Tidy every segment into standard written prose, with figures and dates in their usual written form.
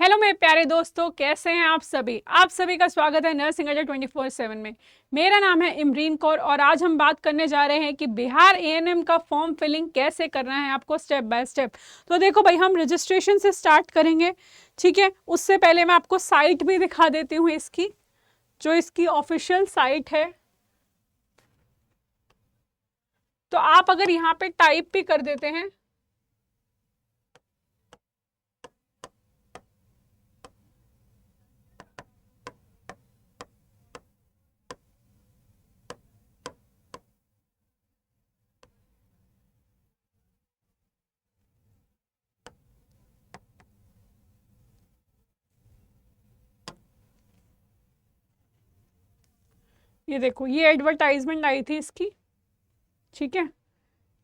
Hello मेरे प्यारे दोस्तों, कैसे हैं आप सभी का स्वागत है नर्सिंग अड्डा 24/7 में। मेरा नाम है इमरीन कौर और आज हम बात करने जा रहे हैं कि बिहार एएनएम का फॉर्म फिलिंग कैसे करना है आपको स्टेप बाय स्टेप। तो देखो भाई, हम रजिस्ट्रेशन से स्टार्ट करेंगे, ठीक है। उससे पहले मैं आपको साइट भी दिखा देती हूँ इसकी, जो इसकी ऑफिशियल साइट है। तो आप अगर यहाँ पे टाइप भी कर देते हैं, ये देखो, ये एडवर्टाइजमेंट आई थी इसकी, ठीक है।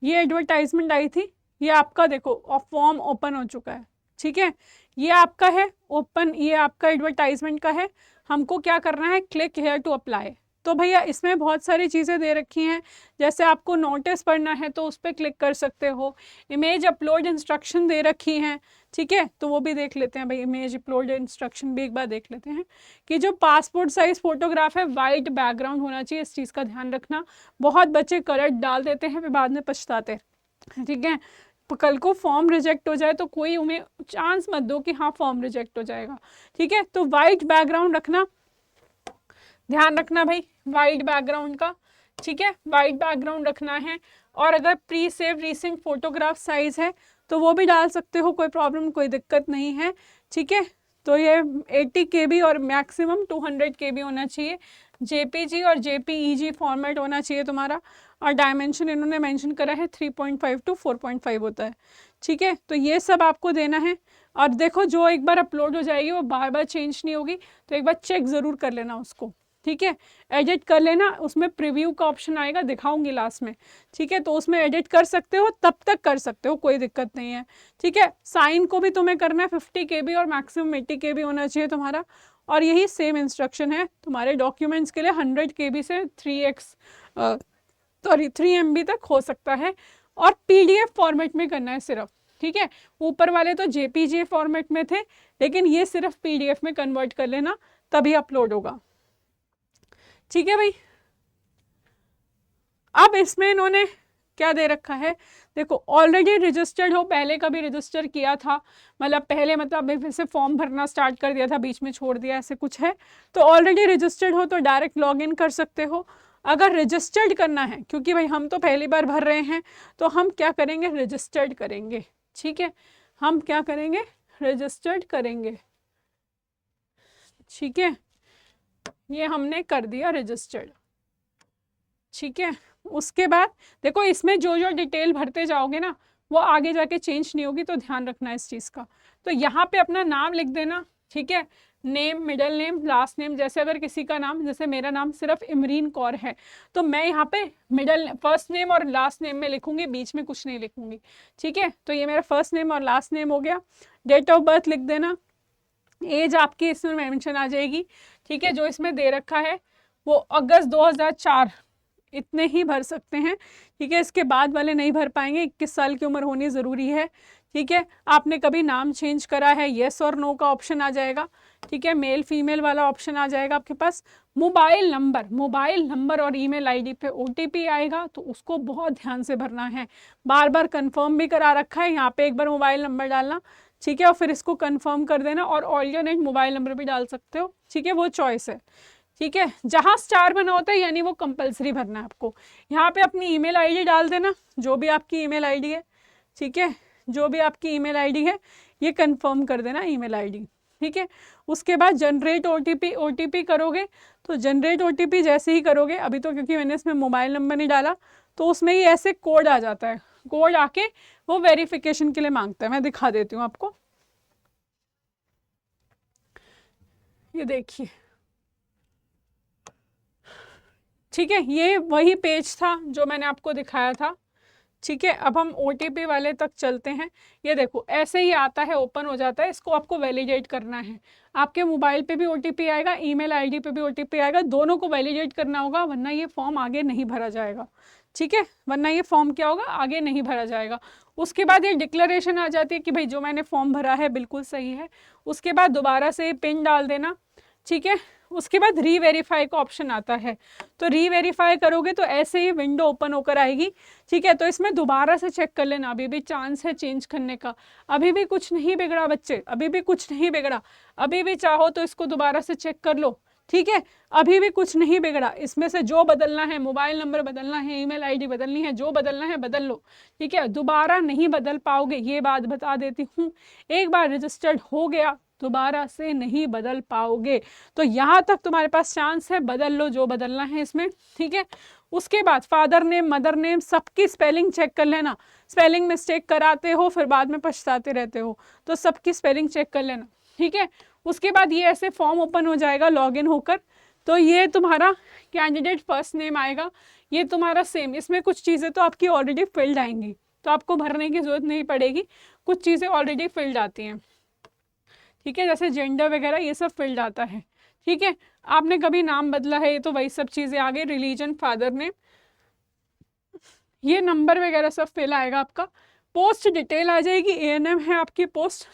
ये एडवर्टाइजमेंट आई थी, ये आपका देखो और फॉर्म ओपन हो चुका है, ठीक है। ये आपका है ओपन, ये आपका एडवर्टाइजमेंट का है। हमको क्या करना है, क्लिक हेयर टू अप्लाई। तो भैया इसमें बहुत सारी चीज़ें दे रखी हैं, जैसे आपको नोटिस पढ़ना है तो उस पर क्लिक कर सकते हो। इमेज अपलोड इंस्ट्रक्शन दे रखी हैं, ठीक है, तो वो भी देख लेते हैं भाई। इमेज अपलोड इंस्ट्रक्शन भी एक बार देख लेते हैं कि जो पासपोर्ट साइज फोटोग्राफ है वाइट बैकग्राउंड होना चाहिए, इस चीज़ का ध्यान रखना। बहुत बच्चे कलर डाल देते हैं फिर बाद में पछताते हैं, ठीक है। कल को फॉर्म रिजेक्ट हो जाए तो कोई उन्हें चांस मत दो कि हाँ फॉर्म रिजेक्ट हो जाएगा, ठीक है। तो वाइट बैकग्राउंड रखना, ध्यान रखना भाई वाइट बैकग्राउंड का, ठीक है। वाइट बैकग्राउंड रखना है। और अगर pre save recent photograph size है तो वो भी डाल सकते हो, कोई प्रॉब्लम कोई दिक्कत नहीं है, ठीक है। तो ये 80 KB और मैक्सिमम 200 KB होना चाहिए। JPG और JPEG फॉर्मेट होना चाहिए तुम्हारा। और डायमेंशन इन्होंने मेंशन करा है 3.5 to 4.5 होता है, ठीक है। तो ये सब आपको देना है। और देखो, जो एक बार अपलोड हो जाएगी वो बार बार चेंज नहीं होगी, तो एक बार चेक ज़रूर कर लेना उसको, ठीक है। एडिट कर लेना, उसमें प्रीव्यू का ऑप्शन आएगा, दिखाऊंगी लास्ट में, ठीक है। तो उसमें एडिट कर सकते हो, तब तक कर सकते हो, कोई दिक्कत नहीं है, ठीक है। साइन को भी तुम्हें करना है 50 KB और मैक्सिमम 80 KB होना चाहिए तुम्हारा। और यही सेम इंस्ट्रक्शन है तुम्हारे डॉक्यूमेंट्स के लिए। 100 KB से 3 MB तक हो सकता है। और PDF फॉर्मेट में करना है सिर्फ, ठीक है। ऊपर वाले तो JPG फॉर्मेट में थे, लेकिन ये सिर्फ PDF में कन्वर्ट कर लेना, तभी अपलोड होगा, ठीक है भाई। अब इसमें इन्होंने क्या दे रखा है, देखो ऑलरेडी रजिस्टर्ड हो, पहले कभी रजिस्टर किया था, मतलब पहले मतलब अभी फिर से फॉर्म भरना स्टार्ट कर दिया था, बीच में छोड़ दिया, ऐसे कुछ है तो ऑलरेडी रजिस्टर्ड हो तो डायरेक्ट लॉग इन कर सकते हो। अगर रजिस्टर्ड करना है, क्योंकि भाई हम तो पहली बार भर रहे हैं, तो हम क्या करेंगे, रजिस्टर्ड करेंगे, ठीक है। हम क्या करेंगे, रजिस्टर्ड करेंगे, ठीक है। ये हमने कर दिया रजिस्टर्ड, ठीक है। उसके बाद देखो, इसमें जो जो डिटेल भरते जाओगे ना वो आगे जाके चेंज नहीं होगी, तो ध्यान रखना इस चीज़ का। तो यहाँ पे अपना नाम लिख देना, ठीक है। Name, middle name, last name. जैसे अगर किसी का नाम, जैसे मेरा नाम सिर्फ इमरीन कौर है, तो मैं यहाँ पे मिडिल फर्स्ट नेम और लास्ट नेम में लिखूंगी, बीच में कुछ नहीं लिखूंगी, ठीक है। तो ये मेरा फर्स्ट नेम और लास्ट नेम हो गया। डेट ऑफ बर्थ लिख देना, एज आपकी इसमें मेंशन आ जाएगी, ठीक है। जो इसमें दे रखा है वो अगस्त 2004, इतने ही भर सकते हैं, ठीक है। इसके बाद वाले नहीं भर पाएंगे, 21 साल की उम्र होनी ज़रूरी है, ठीक है। आपने कभी नाम चेंज करा है, येस और नो का ऑप्शन आ जाएगा, ठीक है। मेल फीमेल वाला ऑप्शन आ जाएगा आपके पास। मोबाइल नंबर और ईमेल आईडी पे OTP आएगा, तो उसको बहुत ध्यान से भरना है। बार बार कंफर्म भी करा रखा है, यहाँ पे एक बार मोबाइल नंबर डालना, ठीक है, और फिर इसको कंफर्म कर देना। और ऑल्टरनेट मोबाइल नंबर भी डाल सकते हो, ठीक है, वो चॉइस है, ठीक है। जहाँ स्टार बना होता है यानी वो कंपलसरी भरना है आपको। यहाँ पे अपनी ईमेल आईडी डाल देना, जो भी आपकी ईमेल आईडी है, ठीक है। जो भी आपकी ईमेल आईडी है ये कंफर्म कर देना, ईमेल आईडी, ठीक है। उसके बाद जनरेट OTP करोगे, तो जनरेट OTP जैसे ही करोगे, अभी तो क्योंकि मैंने इसमें मोबाइल नंबर नहीं डाला, तो उसमें ही ऐसे कोड आ जाता है। कोड आके वो वेरिफिकेशन के लिए मांगता है, मैं दिखा देती हूँ आपको, ये देखिए, ठीक है। ये वही पेज था जो मैंने आपको दिखाया था, ठीक है। अब हम OTP वाले तक चलते हैं। ये देखो ऐसे ही आता है, ओपन हो जाता है, इसको आपको वैलिडेट करना है। आपके मोबाइल पे भी OTP आएगा, ईमेल आईडी पे भी OTP आएगा, दोनों को वैलिडेट करना होगा, वरना ये फॉर्म आगे नहीं भरा जाएगा, ठीक है। वरना ये फॉर्म क्या होगा, आगे नहीं भरा जाएगा। उसके बाद ये डिक्लेरेशन आ जाती है कि भाई जो मैंने फॉर्म भरा है बिल्कुल सही है। उसके बाद दोबारा से पिन डाल देना, ठीक है। उसके बाद रीवेरीफाई का ऑप्शन आता है, तो रीवेरीफाई करोगे तो ऐसे ही विंडो ओपन होकर आएगी, ठीक है। तो इसमें दोबारा से चेक कर लेना, अभी भी चांस है चेंज करने का, अभी भी कुछ नहीं बिगड़ा बच्चे, अभी भी कुछ नहीं बिगड़ा, अभी भी चाहो तो इसको दोबारा से चेक कर लो, ठीक है। अभी भी कुछ नहीं बिगड़ा, इसमें से जो बदलना है, मोबाइल नंबर बदलना है, ईमेल आईडी बदलनी है, जो बदलना है बदल लो, ठीक है। दोबारा नहीं बदल पाओगे, ये बात बता देती हूँ। एक बार रजिस्टर्ड हो गया दोबारा से नहीं बदल पाओगे। तो यहाँ तक तुम्हारे पास चांस है, बदल लो जो बदलना है इसमें, ठीक है। उसके बाद फादर नेम, मदर नेम, सबकी स्पेलिंग चेक कर लेना। स्पेलिंग मिस्टेक कराते हो फिर बाद में पछताते रहते हो, तो सबकी स्पेलिंग चेक कर लेना, ठीक है। उसके बाद ये ऐसे फॉर्म ओपन हो जाएगा लॉगिन होकर, तो ये तुम्हारा कैंडिडेट फर्स्ट नेम आएगा, ये तुम्हारा सेम, इसमें कुछ चीज़ें तो आपकी ऑलरेडी फिल्ड आएंगी, तो आपको भरने की ज़रूरत नहीं पड़ेगी, कुछ चीज़ें ऑलरेडी फिल्ड आती हैं, ठीक है। जैसे जेंडर वगैरह ये सब फिल्ड आता है, ठीक है। आपने कभी नाम बदला है, ये तो वही सब चीज़ें आ गई, रिलीजन, फादर नेम, ये नंबर वगैरह सब फिल आएगा आपका। पोस्ट डिटेल आ जाएगी, ANM है आपकी पोस्ट,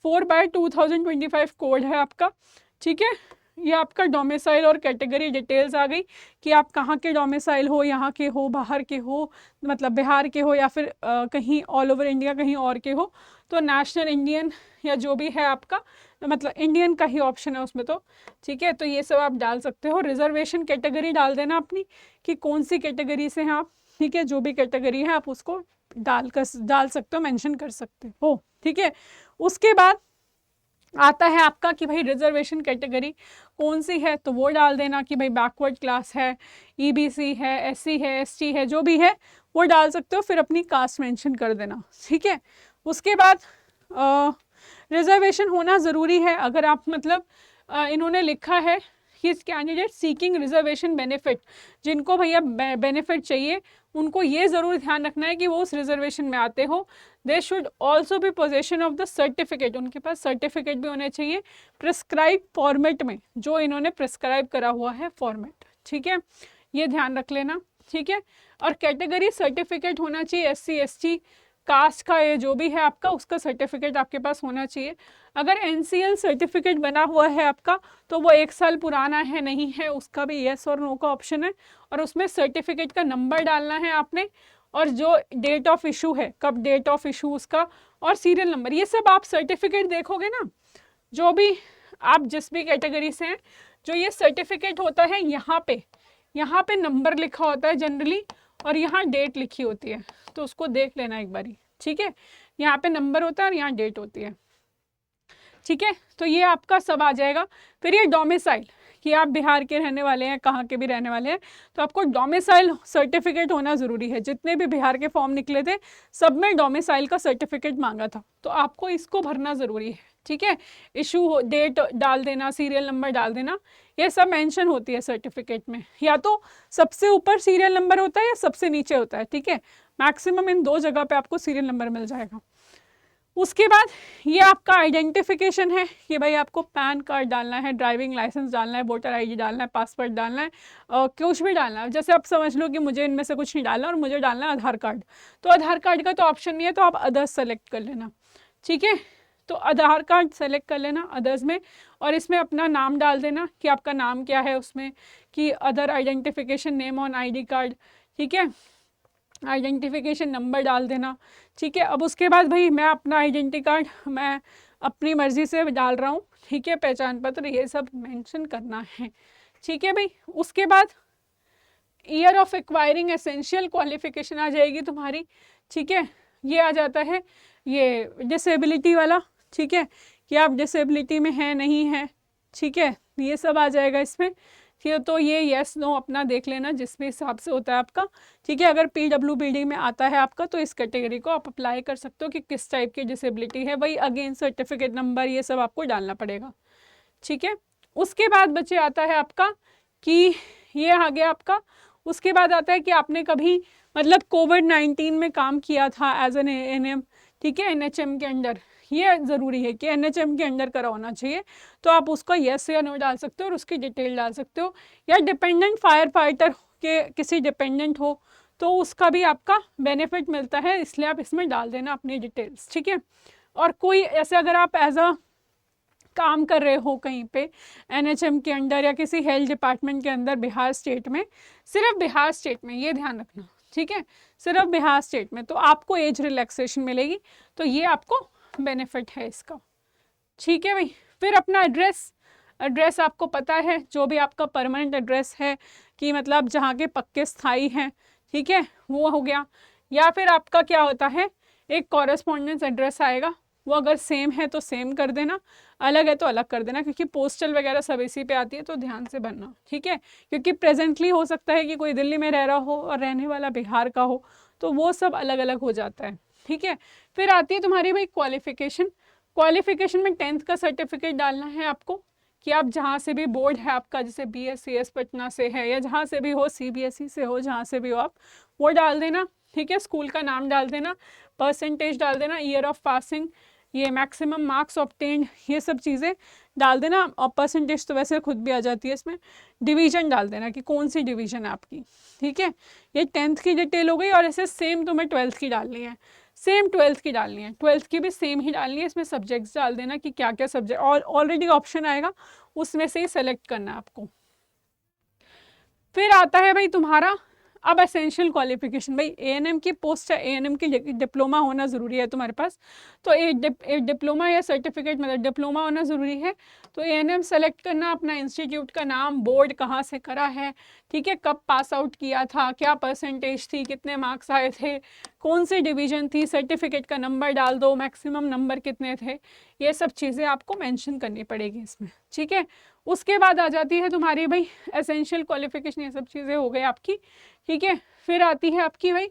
04/2025 कोड है आपका, ठीक है। ये आपका डोमिसाइल और कैटेगरी डिटेल्स आ गई कि आप कहाँ के डोमिसाइल हो, यहाँ के हो, बाहर के हो, मतलब बिहार के हो या फिर कहीं ऑल ओवर इंडिया कहीं और के हो, तो नेशनल इंडियन या जो भी है आपका, मतलब इंडियन का ही ऑप्शन है उसमें, तो ठीक है। तो ये सब आप डाल सकते हो। रिजर्वेशन कैटेगरी डाल देना अपनी कि कौन सी कैटेगरी से हैं आप, ठीक है। जो भी कैटेगरी है आप उसको डाल सकते हो, मेंशन कर सकते हो, ठीक है। उसके बाद आता है आपका कि भाई रिजर्वेशन कैटेगरी कौन सी है, तो वो डाल देना कि भाई बैकवर्ड क्लास है, EBC है, SC है, ST है, जो भी है वो डाल सकते हो, फिर अपनी कास्ट मेंशन कर देना, ठीक है। उसके बाद रिजर्वेशन होना ज़रूरी है। अगर आप मतलब इन्होंने लिखा है कि कैंडिडेट सीकिंग रिजर्वेशन बेनिफिट, जिनको भैया बेनिफिट चाहिए उनको ये ज़रूर ध्यान रखना है कि वो उस रिजर्वेशन में आते हो। They should also be possession of the certificate, उनके पास सर्टिफिकेट भी होने चाहिए प्रिस्क्राइब फॉर्मेट में, जो इन्होंने प्रिस्क्राइब करा हुआ है फॉर्मेट, ठीक है। ये ध्यान रख लेना, ठीक है। और कैटेगरी सर्टिफिकेट होना चाहिए, SC ST कास्ट का ये जो भी है आपका, उसका सर्टिफिकेट आपके पास होना चाहिए। अगर NCL सर्टिफिकेट बना हुआ है आपका तो वो 1 साल पुराना है नहीं है, उसका भी येस और नो का ऑप्शन है, और उसमें सर्टिफिकेट का नंबर डालना है आपने, और जो डेट ऑफ इशू है, कब डेट ऑफ इशू उसका, और सीरियल नंबर, ये सब आप सर्टिफिकेट देखोगे ना, जो भी आप जिस भी कैटेगरी से हैं, जो ये सर्टिफिकेट होता है यहाँ पे नंबर लिखा होता है जनरली, और यहाँ डेट लिखी होती है, तो उसको देख लेना एक बारी, ठीक है। यहाँ पे नंबर होता है और यहाँ डेट होती है, ठीक है। तो ये आपका सब आ जाएगा। फिर ये डोमिसाइल, कि आप बिहार के रहने वाले हैं, कहाँ के भी रहने वाले हैं, तो आपको डोमिसाइल सर्टिफिकेट होना ज़रूरी है। जितने भी बिहार के फॉर्म निकले थे सब में डोमिसाइल का सर्टिफिकेट मांगा था, तो आपको इसको भरना ज़रूरी है, ठीक है। इशू डेट डाल देना, सीरियल नंबर डाल देना, ये सब मेंशन होती है सर्टिफिकेट में, या तो सबसे ऊपर सीरियल नंबर होता है या सबसे नीचे होता है, ठीक है। मैक्सिमम इन 2 जगह पे आपको सीरियल नंबर मिल जाएगा। उसके बाद ये आपका आइडेंटिफिकेशन है कि भाई आपको पैन कार्ड डालना है, ड्राइविंग लाइसेंस डालना है, वोटर ID डालना है, पासपोर्ट डालना है, कुछ भी डालना है। जैसे आप समझ लो कि मुझे इनमें से कुछ नहीं डालना और मुझे डालना है आधार कार्ड, तो आधार कार्ड का तो ऑप्शन नहीं है, तो आप अदर्स सेलेक्ट कर लेना, ठीक है। तो आधार कार्ड सेलेक्ट कर लेना अदर्स में, और इसमें अपना नाम डाल देना कि आपका नाम क्या है उसमें, कि other identification name on ID card, ठीक है। आइडेंटिफिकेशन नंबर डाल देना, ठीक है। अब उसके बाद भाई मैं अपना आइडेंटिटी कार्ड मैं अपनी मर्ज़ी से डाल रहा हूँ, ठीक है, पहचान पत्र, ये सब मेंशन करना है, ठीक है भाई। उसके बाद year of acquiring essential qualification आ जाएगी तुम्हारी, ठीक है। ये आ जाता है ये डिसेबिलिटी वाला, ठीक है, कि आप डिसेबिलिटी में हैं नहीं हैं, ठीक है, ये सब आ जाएगा इसमें, ठीक है। तो ये येस नो अपना देख लेना जिस भी हिसाब से होता है आपका, ठीक है। अगर PWBD में आता है आपका तो इस कैटेगरी को आप अप्लाई कर सकते हो कि किस टाइप की डिसेबिलिटी है, वही अगेन सर्टिफिकेट नंबर ये सब आपको डालना पड़ेगा, ठीक है। उसके बाद बच्चे आता है आपका कि ये आ गया आपका, उसके बाद आता है कि आपने कभी मतलब COVID-19 में काम किया था एज एन ANM, ठीक है, NHM के अंडर, ये ज़रूरी है कि NHM के अंडर करा होना चाहिए, तो आप उसका येस या नो डाल सकते हो और उसकी डिटेल डाल सकते हो। या डिपेंडेंट फायर फाइटर के किसी डिपेंडेंट हो तो उसका भी आपका बेनिफिट मिलता है, इसलिए आप इसमें डाल देना अपनी डिटेल्स, ठीक है। और कोई ऐसे अगर आप एज अ काम कर रहे हो कहीं पे NHM के अंडर या किसी हेल्थ डिपार्टमेंट के अंदर बिहार स्टेट में, सिर्फ बिहार स्टेट में, ये ध्यान रखना, ठीक है, सिर्फ बिहार स्टेट में, तो आपको एज रिलैक्सेशन मिलेगी, तो ये आपको बेनिफिट है इसका, ठीक है भाई। फिर अपना एड्रेस आपको पता है, जो भी आपका परमानेंट एड्रेस है कि मतलब जहाँ के पक्के स्थायी हैं, ठीक है, वो हो गया। या फिर आपका क्या होता है, एक कॉरेस्पॉन्डेंस एड्रेस आएगा, वो अगर सेम है तो सेम कर देना, अलग है तो अलग कर देना, क्योंकि पोस्टल वगैरह सब इसी पे आती है, तो ध्यान से भरना, ठीक है। क्योंकि प्रेजेंटली हो सकता है कि कोई दिल्ली में रह रहा हो और रहने वाला बिहार का हो, तो वो सब अलग अलग हो जाता है, ठीक है। फिर आती है तुम्हारी भाई क्वालिफिकेशन में 10th का सर्टिफिकेट डालना है आपको, कि आप जहाँ से भी बोर्ड है आपका, जैसे BSCS पटना से है या जहाँ से भी हो, CBSE से हो, जहाँ से भी हो आप वो डाल देना, ठीक है। स्कूल का नाम डाल देना, परसेंटेज डाल देना, ईयर ऑफ पासिंग, ये मैक्सिमम मार्क्स ऑब्टेन्ड, ये सब चीज़ें डाल देना। और परसेंटेज तो वैसे खुद भी आ जाती है इसमें। डिवीज़न डाल देना कि कौन सी डिवीज़न है आपकी, ठीक है। ये 10th की डिटेल हो गई। और ऐसे सेम तुम्हें 12th की डालनी है, सेम 12th की डालनी है, 12th की भी सेम ही डालनी है। इसमें सब्जेक्ट्स डाल देना कि क्या क्या सब्जेक्ट, और ऑलरेडी ऑप्शन आएगा उसमें से ही सेलेक्ट करना है आपको। फिर आता है भाई तुम्हारा अब एसेंशियल क्वालिफिकेशन। भाई ANM की पोस्ट है, ANM की डिप्लोमा होना ज़रूरी है तुम्हारे पास, तो एक डिप्लोमा या सर्टिफिकेट मतलब डिप्लोमा होना ज़रूरी है। तो ANM सेलेक्ट करना, अपना इंस्टीट्यूट का नाम, बोर्ड कहाँ से करा है, ठीक है, कब पास आउट किया था, क्या परसेंटेज थी, कितने मार्क्स आए थे, कौन सी डिवीज़न थी, सर्टिफिकेट का नंबर डाल दो, मैक्सिमम नंबर कितने थे, ये सब चीज़ें आपको मेंशन करनी पड़ेगी इसमें, ठीक है। उसके बाद आ जाती है तुम्हारी भाई एसेंशियल क्वालिफिकेशन, ये सब चीज़ें हो गई आपकी, ठीक है। फिर आती है आपकी भाई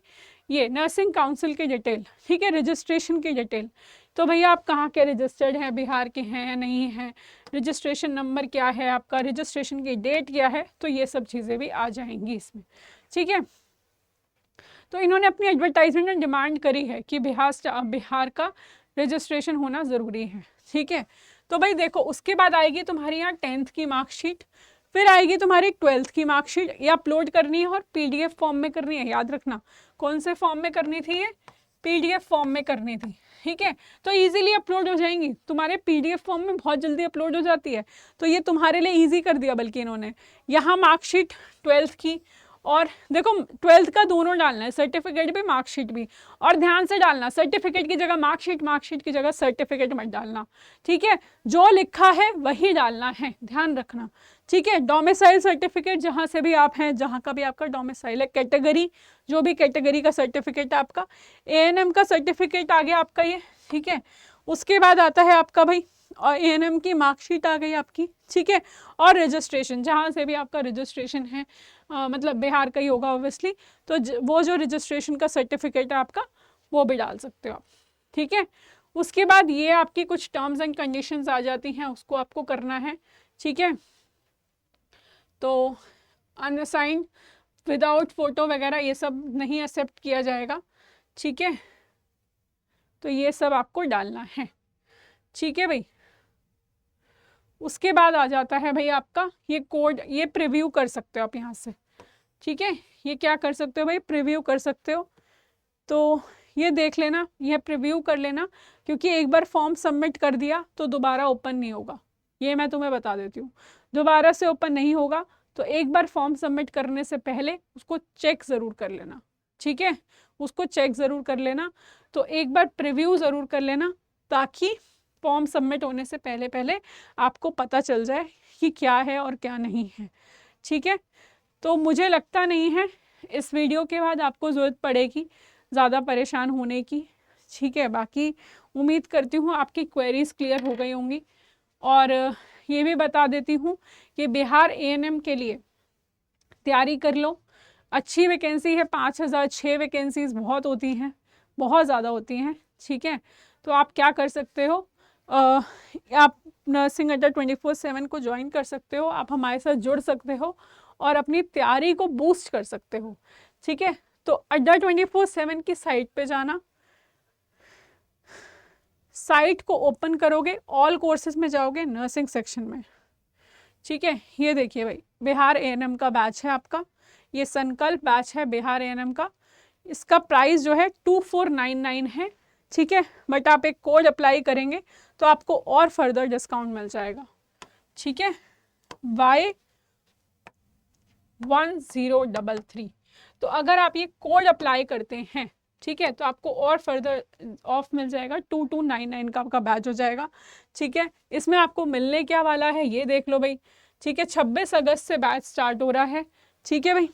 ये नर्सिंग काउंसिल की डिटेल, ठीक है, रजिस्ट्रेशन की डिटेल। तो भैया आप कहाँ के रजिस्टर्ड हैं, बिहार के हैं या नहीं हैं, रजिस्ट्रेशन नंबर क्या है आपका, रजिस्ट्रेशन की डेट क्या है, तो ये सब चीज़ें भी आ जाएंगी इसमें, ठीक है। तो इन्होंने अपनी एडवर्टाइजमेंट में डिमांड करी है कि बिहार का रजिस्ट्रेशन होना ज़रूरी है, ठीक है। तो भाई देखो, उसके बाद आएगी तुम्हारी यहाँ 10th की मार्कशीट, फिर आएगी तुम्हारी 12th की मार्कशीट। ये अपलोड करनी है और PDF फॉर्म में करनी है, याद रखना। कौन से फॉर्म में करनी थी ये, PDF फॉर्म में करनी थी, ठीक है। तो इजीली अपलोड हो जाएंगी तुम्हारे, PDF फॉर्म में बहुत जल्दी अपलोड हो जाती है, तो ये तुम्हारे लिए इजी कर दिया बल्कि इन्होंने। यहाँ मार्कशीट 12th की, और देखो 12th का दोनों डालना है, सर्टिफिकेट भी मार्कशीट भी। और ध्यान से डालना, सर्टिफिकेट की जगह मार्कशीट, मार्कशीट की जगह सर्टिफिकेट मत डालना, ठीक है। जो लिखा है वही डालना है, ध्यान रखना, ठीक है। डोमिसाइल सर्टिफिकेट, जहाँ से भी आप हैं, जहाँ का भी आपका डोमिसाइल है, कैटेगरी, जो भी कैटेगरी का सर्टिफिकेट है आपका, ANM का सर्टिफिकेट आ गया आपका ये, ठीक है। उसके बाद आता है आपका भाई और ANM की मार्कशीट आ गई आपकी, ठीक है। और रजिस्ट्रेशन, जहाँ से भी आपका रजिस्ट्रेशन है, मतलब बिहार का ही होगा ऑब्वियसली, तो वो जो रजिस्ट्रेशन का सर्टिफिकेट है आपका, वो भी डाल सकते हो आप, ठीक है। उसके बाद ये आपकी कुछ टर्म्स एंड कंडीशंस आ जाती हैं, उसको आपको करना है, ठीक है। तो अनअसाइंड, विदाउट फोटो वगैरह ये सब नहीं एक्सेप्ट किया जाएगा, ठीक है। तो ये सब आपको डालना है, ठीक है भाई। उसके बाद आ जाता है भाई आपका ये कोड, ये प्रीव्यू कर सकते हो आप यहाँ से, ठीक है। ये क्या कर सकते हो भाई, प्रीव्यू कर सकते हो। तो ये देख लेना, ये प्रीव्यू कर लेना, क्योंकि एक बार फॉर्म सबमिट कर दिया तो दोबारा ओपन नहीं होगा, ये मैं तुम्हें बता देती हूँ, दोबारा से ओपन नहीं होगा। तो एक बार फॉर्म सबमिट करने से पहले उसको चेक ज़रूर कर लेना, ठीक है, उसको चेक ज़रूर कर लेना। तो एक बार प्रीव्यू ज़रूर कर लेना, ताकि फॉर्म सबमिट होने से पहले पहले आपको पता चल जाए कि क्या है और क्या नहीं है, ठीक है। तो मुझे लगता नहीं है इस वीडियो के बाद आपको ज़रूरत पड़ेगी ज़्यादा परेशान होने की, ठीक है। बाकी उम्मीद करती हूँ आपकी क्वेरीज़ क्लियर हो गई होंगी। और ये भी बता देती हूँ कि बिहार ANM के लिए तैयारी कर लो, अच्छी वैकेंसी है, 5000, 6 वैकेंसीज़ बहुत होती हैं, बहुत ज़्यादा होती हैं, ठीक है। तो आप क्या कर सकते हो, आप नर्सिंग अड्डा 24/7 को ज्वाइन कर सकते हो, आप हमारे साथ जुड़ सकते हो और अपनी तैयारी को बूस्ट कर सकते हो, ठीक है। तो अड्डा 24/7 की साइट पे जाना, साइट को ओपन करोगे, ऑल कोर्सेज में जाओगे, नर्सिंग सेक्शन में, ठीक है। ये देखिए भाई, बिहार ANM का बैच है आपका, ये संकल्प बैच है बिहार एएनएम का, इसका प्राइस जो है 2499 है, ठीक है। बट आप एक कोड अप्लाई करेंगे तो आपको और फर्दर डिस्काउंट मिल जाएगा, ठीक है, Y1033। तो अगर आप ये कोड अप्लाई करते हैं, ठीक है, तो आपको और फर्दर ऑफ मिल जाएगा, 2299 का आपका बैच हो जाएगा, ठीक है। इसमें आपको मिलने क्या वाला है ये देख लो भाई, ठीक है। 26 अगस्त से बैच स्टार्ट हो रहा है, ठीक है भाई।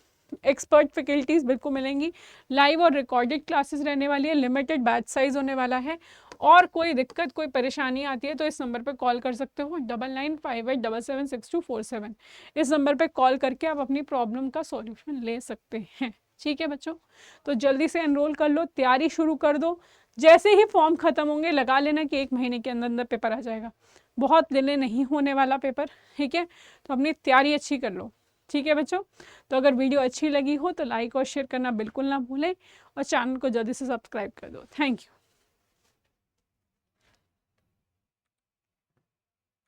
एक्सपर्ट फैकल्टीज बिल्कुल मिलेंगी, लाइव और रिकॉर्डेड क्लासेस रहने वाली है, लिमिटेड बैच साइज होने वाला है। और कोई दिक्कत कोई परेशानी आती है तो इस नंबर पर कॉल कर सकते हो, 9958776247। इस नंबर पर कॉल करके आप अपनी प्रॉब्लम का सॉल्यूशन ले सकते हैं, ठीक है बच्चों। तो जल्दी से एनरोल कर लो, तैयारी शुरू कर दो। जैसे ही फॉर्म खत्म होंगे लगा लेना कि 1 महीने के अंदर अंदर पेपर आ जाएगा, बहुत डिले नहीं होने वाला पेपर, ठीक है। तो अपनी तैयारी अच्छी कर लो, ठीक है बच्चों। तो अगर वीडियो अच्छी लगी हो तो लाइक और शेयर करना बिल्कुल ना भूलें और चैनल को जल्दी से सब्सक्राइब कर दो। Thank you.